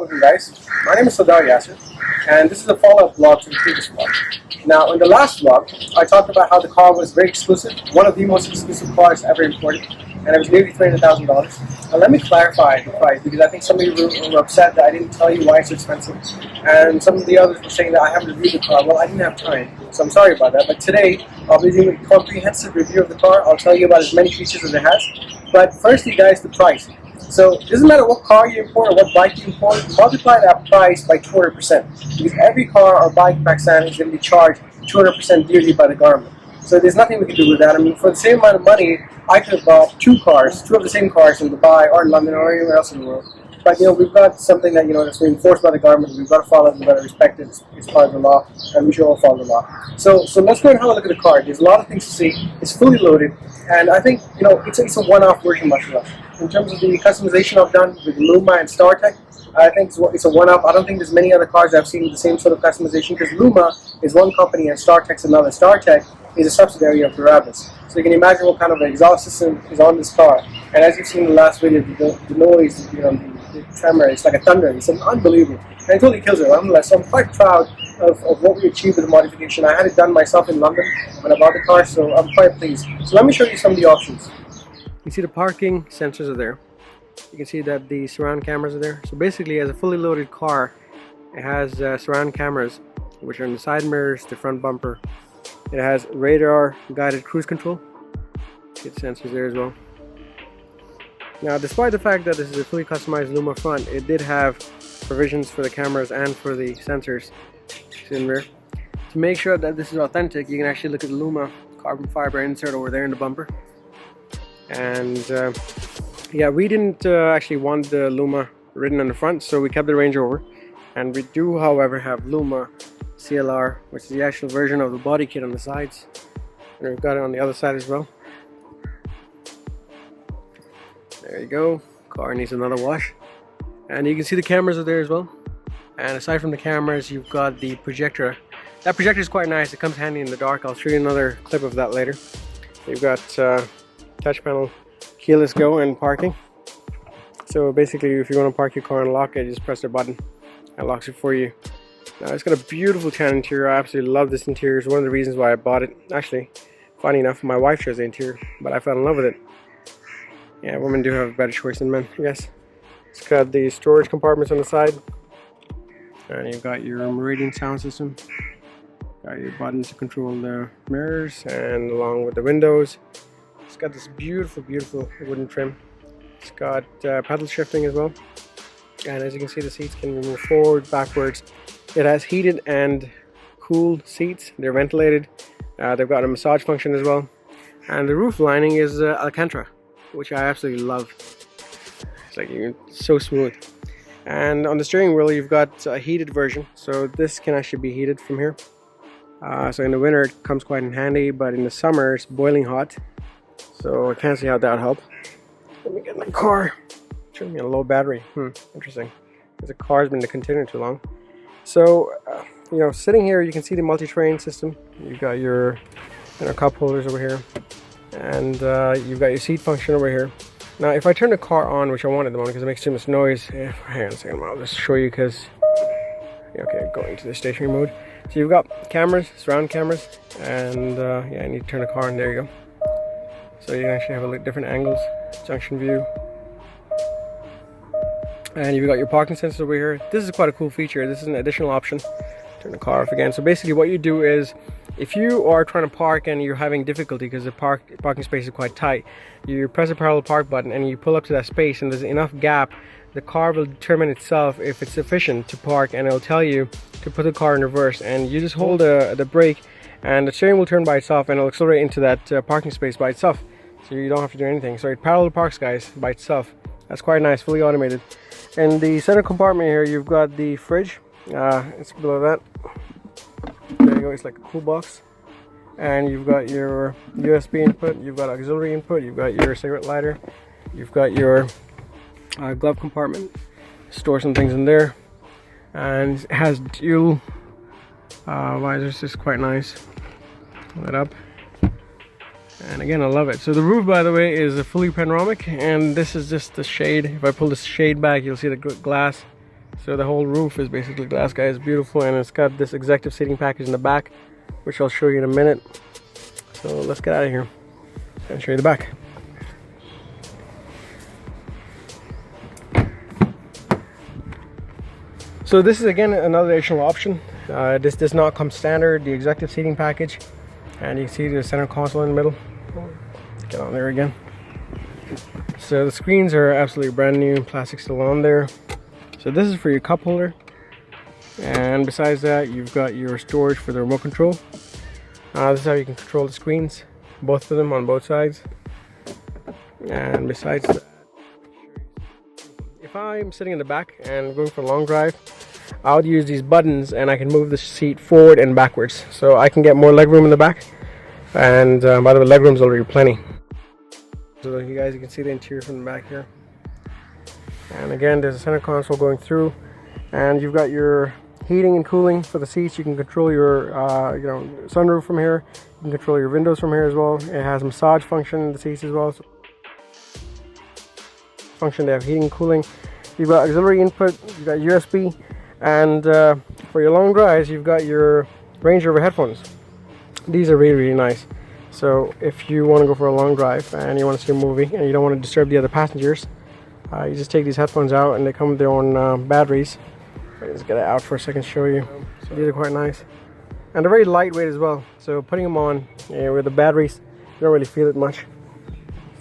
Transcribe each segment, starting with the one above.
welcome guys. My name is Sadar Yasser, and this is a follow-up vlog to the previous vlog. Now, in the last vlog, I talked about how the car was very exclusive, one of the most exclusive cars ever imported, and it was nearly $300,000. Now, let me clarify the price, because I think some of you were upset that I didn't tell you why it's expensive, and some of the others were saying that I haven't reviewed the car. Well, I didn't have time, so I'm sorry about that, but today, I'll be doing a comprehensive review of the car. I'll tell you about as many features as it has, but firstly, guys, the price. So it doesn't matter what car you import or what bike you import, multiply that price by 200%. Because every car or bike in Pakistan is going to be charged 200% dearly by the government. So there's nothing we can do with that. I mean, for the same amount of money, I could have bought two of the same cars in Dubai or in London or anywhere else in the world. But we've got something that that's been enforced by the government. We've got to follow it. We've got to respect it. It's part of the law, and we should all follow the law. So let's go and have a look at the car. There's a lot of things to see. It's fully loaded, and I think it's a one-off version, mashallah. In terms of the customization I've done with Luma and StarTech, I think it's a one-off. I don't think there's many other cars I've seen with the same sort of customization, because Luma is one company and StarTech's another. StarTech is a subsidiary of Durabus. So you can imagine what kind of an exhaust system is on this car. And as you've seen in the last video, the noise, the tremor, it's like a thunder. It's unbelievable. And it totally kills it, alhamdulillah. So I'm quite proud of what we achieved with the modification. I had it done myself in London when I bought the car, so I'm quite pleased. So let me show you some of the options. You can see the parking sensors are there. You can see that the surround cameras are there. So basically, as a fully loaded car, it has surround cameras, which are in the side mirrors, the front bumper. It has radar guided cruise control. Get sensors there as well. Now, despite the fact that this is a fully customized Luma front, it did have provisions for the cameras and for the sensors in there. To make sure that this is authentic, you can actually look at the Luma carbon fiber insert over there in the bumper. And yeah, we didn't actually want the Luma written on the front, so we kept the Range Rover. And we do, however, have Luma CLR, which is the actual version of the body kit on the sides. And we've got it on the other side as well. There you go. Car needs another wash. And you can see the cameras are there as well. And aside from the cameras, you've got the projector. That projector is quite nice. It comes handy in the dark. I'll show you another clip of that later. You've got touch panel, keyless go, and parking. So basically, if you want to park your car and lock it, just press the button. It locks it for you. Now, it's got a beautiful tan interior. I absolutely love this interior. It's one of the reasons why I bought it. Actually, funny enough, my wife chose the interior, but I fell in love with it. Yeah, women do have a better choice than men, I guess. It's got the storage compartments on the side. And you've got your Meridian sound system. Got your buttons to control the mirrors and along with the windows. It's got this beautiful, beautiful wooden trim. It's got pedal shifting as well. And as you can see, the seats can move forward, backwards. It has heated and cooled seats. They're ventilated. They've got a massage function as well. And the roof lining is Alcantara, which I absolutely love. It's like so smooth. And on the steering wheel, you've got a heated version. So this can actually be heated from here. So in the winter, it comes quite in handy, but in the summer, it's boiling hot. So I can't see how that would help. Let me get in the car. Showing me a low battery. Interesting. Because the car's been in the container too long. So, sitting here, you can see the multi-terrain system. You've got your cup holders over here. And you've got your seat function over here. Now, if I turn the car on, which I want at the moment because it makes too much noise. Hang on a second, I'll just show you because... Okay, going to the stationary mode. So you've got cameras, surround cameras. And yeah, I need to turn the car on. There you go. So you can actually have a look at different angles. Junction view. And you've got your parking sensors over here. This is quite a cool feature. This is an additional option. Turn the car off again. So basically what you do is, if you are trying to park and you're having difficulty because the parking space is quite tight, you press a parallel park button and you pull up to that space and there's enough gap, the car will determine itself if it's sufficient to park, and it'll tell you to put the car in reverse, and you just hold the brake and the steering will turn by itself and it'll accelerate into that parking space by itself. So you don't have to do anything. So it parallel parks, guys, by itself. That's quite nice, fully automated. In the center compartment here, you've got the fridge. It's below that. There you go, it's like a cool box. And you've got your USB input, you've got auxiliary input, you've got your cigarette lighter, you've got your glove compartment. Store some things in there. And it has dual visors, it's quite nice. Pull it up. And again, I love it. So the roof, by the way, is a fully panoramic, and this is just the shade. If I pull the shade back, you'll see the glass So the whole roof is basically glass, guys. Beautiful, and it's got this executive seating package in the back, which I'll show you in a minute. So let's get out of here and show you the back. So this is again another additional option. This does not come standard, the executive seating package. And you can see the center console in the middle. Get on there again. So the screens are absolutely brand new, plastic still on there. So this is for your cup holder. And besides that, you've got your storage for the remote control. This is how you can control the screens, both of them on both sides. And besides that, if I'm sitting in the back and going for a long drive, I'll use these buttons and I can move the seat forward and backwards, so I can get more legroom in the back. And by the way, legroom's already plenty. So you guys, you can see the interior from the back here. And again, there's a center console going through, and you've got your heating and cooling for the seats. You can control your sunroof from here. You can control your windows from here as well. It has a massage function in the seats as well. So function, they have heating and cooling. You've got auxiliary input, you've got USB, and for your long drives, you've got your Range Rover headphones. These are really, really nice. So if you want to go for a long drive and you want to see a movie and you don't want to disturb the other passengers, you just take these headphones out, and they come with their own batteries. Let's get it out for a second to show you. So these are quite nice, and they're very lightweight as well. So putting them on with the batteries, you don't really feel it much.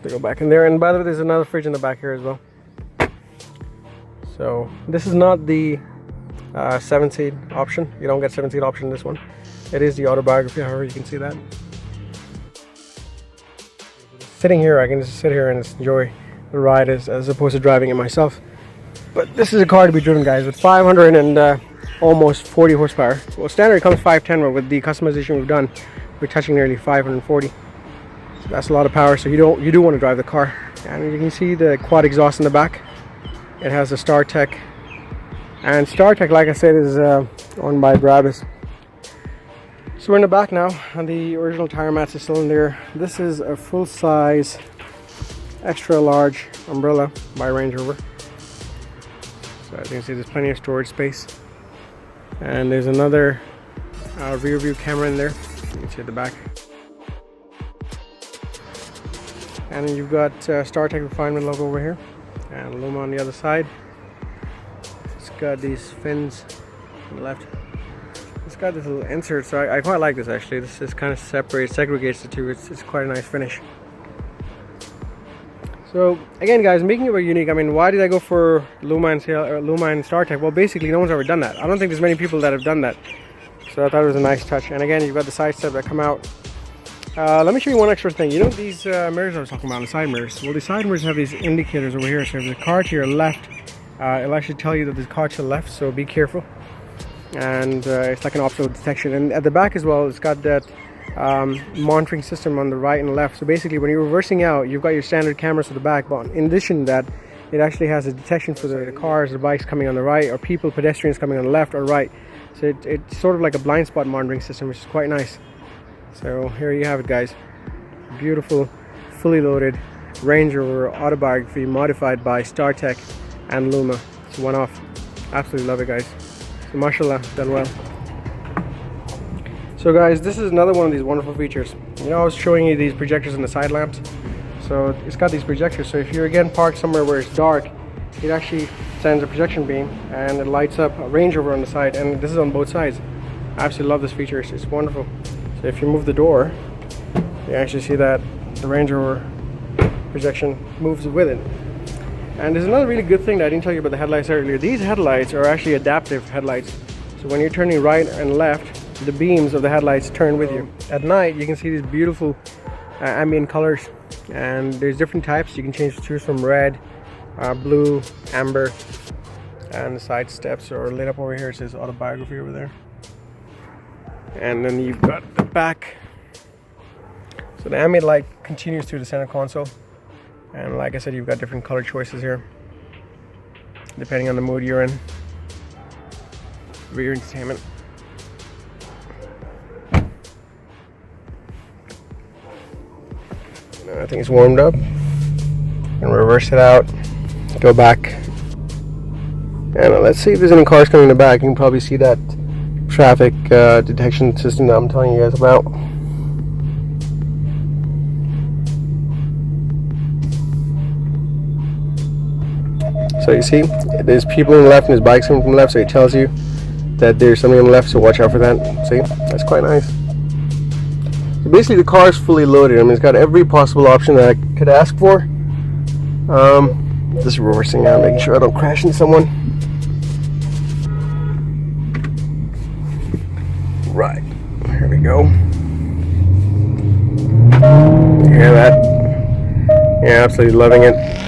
They go back in there, and by the way, there's another fridge in the back here as well. So this is not the 7-seat option. You don't get 7-seat option in this one. It is the autobiography, however, you can see that. Sitting here, I can just sit here and just enjoy the ride as opposed to driving it myself. But this is a car to be driven, guys, with 500 and almost 40 horsepower. Well, standard comes 510, but with the customization we've done, we're touching nearly 540. So that's a lot of power. So you do want to drive the car. And you can see the quad exhaust in the back. It has a StarTech, and StarTech, like I said, is owned by Brabus. So we're in the back now, and the original tire mats are still in there. This is a full-size, extra large umbrella by Range Rover. So as you can see, there's plenty of storage space. And there's another rear view camera in there. You can see at the back. And then you've got StarTech Refinement logo over here, and Luma on the other side. It's got these fins on the left. It's got this little insert, so I quite like this actually. This is kind of segregates the two. It's quite a nice finish. So again, guys, making it very unique. I mean, why did I go for Luma and StarTech? Well, basically, no one's ever done that. I don't think there's many people that have done that. So I thought it was a nice touch. And again, you've got the side step that come out. Let me show you one extra thing. You know these mirrors I was talking about, the side mirrors? Well, the side mirrors have these indicators over here. So if there's a car to your left, it'll actually tell you that there's a car to the left, so be careful. And it's like an obstacle detection. And at the back as well, it's got that monitoring system on the right and left. So basically, when you're reversing out, you've got your standard cameras to the back, but in addition to that, it actually has a detection for the cars, the bikes coming on the right, or people, pedestrians coming on the left or right. So it's sort of like a blind spot monitoring system, which is quite nice. So here you have it, guys. Beautiful, fully loaded Range Rover autobiography modified by StarTech and Luma. It's one off. Absolutely love it, guys. So mashallah, done well. So guys, this is another one of these wonderful features. You know, I was showing you these projectors in the side lamps. So it's got these projectors. So if you're again parked somewhere where it's dark, it actually sends a projection beam and it lights up a Range Rover on the side. And this is on both sides. I absolutely love this feature. It's wonderful. So if you move the door, you actually see that the Range Rover projection moves with it. And there's another really good thing that I didn't tell you about the headlights earlier. These headlights are actually adaptive headlights. So when you're turning right and left, the beams of the headlights turn with you. At night, you can see these beautiful ambient colors, and there's different types. You can choose from red, blue, amber, and the side steps are lit up over here. It says autobiography over there. And then you've got the back. So the ambient light continues through the center console. And like I said, you've got different color choices here, depending on the mood you're in. Rear entertainment. I think it's warmed up. And reverse it out. Go back. And let's see if there's any cars coming in the back. You can probably see that traffic detection system that I'm telling you guys about. So you see, there's people on the left and there's bikes coming from the left, so it tells you that there's something on the left, so watch out for that. See, that's quite nice. So basically the car is fully loaded. I mean, it's got every possible option that I could ask for. Just reversing out, making sure I don't crash into someone. Right, here we go. You hear that? Yeah, absolutely loving it.